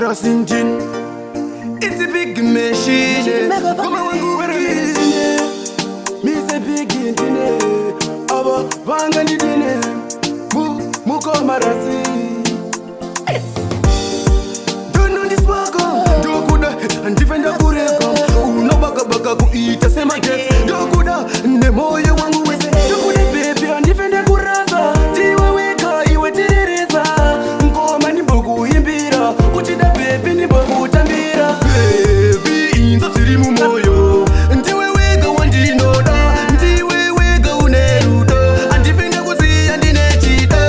Mara's engine, it's a big machine. Come on, where is it? Miss a big engine. Aba vanga ni dine. Muko marasi. Don't know this wago. Do kuda and defend the kureko. Uno baka kuita sema get. Do kuda ne moyo wangu wese. Do kuda baby and defend the kurasa. Tiwa weka iwe tiririza. Ngoma ni bogu imbira. Uchida baby ni bogu tambira. Baby inza sirimu moyo. Ndiwe weka wandino da. Ndiwe weka unerudo. And defend the kusi and dinechida.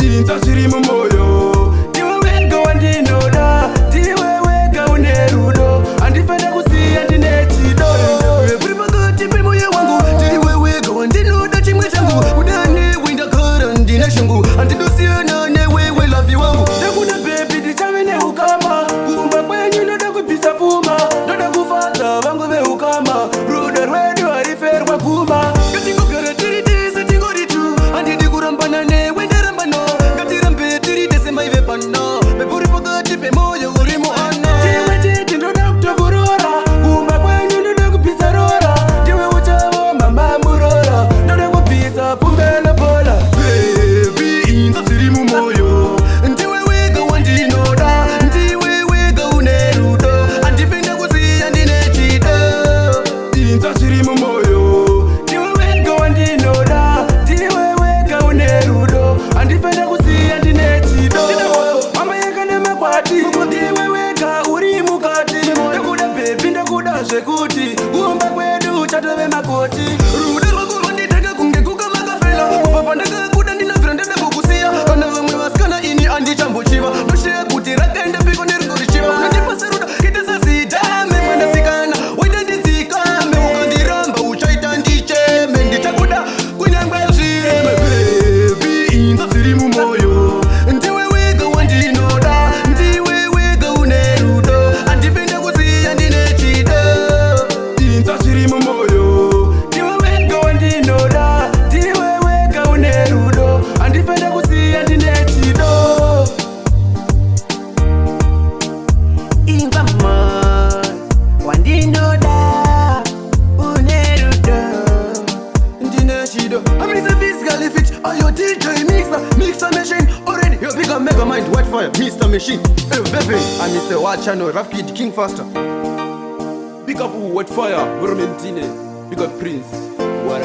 Inza sirimu moyo. Ndiwe weka wandino da. Ndiwe weka unerudo. And defend the kusi and dinechida. Every bagati pe moyo wangu. Ndiwe weka wandino da chimwe changu. Udane winda kara ndine shangu. And dosiana ne wewe love you wangu. Dakuna baby dichame ne ukama. Kumba kwenye ndoda kupisa puma. Ndoda kufata wangu be ukama. Ruda redo arifer kwa kuma. Katingo kara tiri desa tingo ditu. Andi di kurambana ne wenda rambano. Katirampe tiri desa maive pano. Beburi pagati pe moyo urimu ana. Tiwe titi ndoda kutogurora. Kumba kwenye ndoda kupisa rora. Tiwe uchavo mama murora. Ndoda kupisa pumbele bola. Baby inza sirimu moyo. Ndiwe wega wandino da. Ndiwe wega unerudo. Andifenda kusi andinechida. Inza sirimu moyo. Ndiwe wega wandino da. Ndiwe wega unerudo. Andifenda kusi andinechida. Mama yeka nema kwati. Ndiwe wega uri mukati. Ndakuda baby ndakuda zvekuti. Kumba kwedu chatove makoti. Ruda rwako rwanditaka kunge kuka makafela. Kupapa ndakakuda ndinabvira ndada kukusiya. Kana vamwe vasikana ini andichambochiva. Ndoshaya kuti rakaenda piko nerigorichiva. Unandipasa ruda kite sazitame mwanasikana. Waita nditsikame ukandiramba uchaita ndicheme. Ndichakuda kunyangwe zvireme. Baby inza zviri mumoyo. Ndiwe wega wandinoda. Ndiwe wega unerudo. Andifenda kusiya ndinechida. Inza zviri mumoyo. Ndiwe wega wandinoda. Ndiwe wega unerudo. Andifenda kusiya ndinechida. Inza man wandinoda. Unerudo. Ndinechida. I'm Mr. Physically fit. Are your DJ mixer machine? Already you bigger mega mind white fire Mr. Machine. Hey baby, I'm Mr. Wild Channel Rough Kid King Faster. Big up white fire Romentine. Big up Prince. What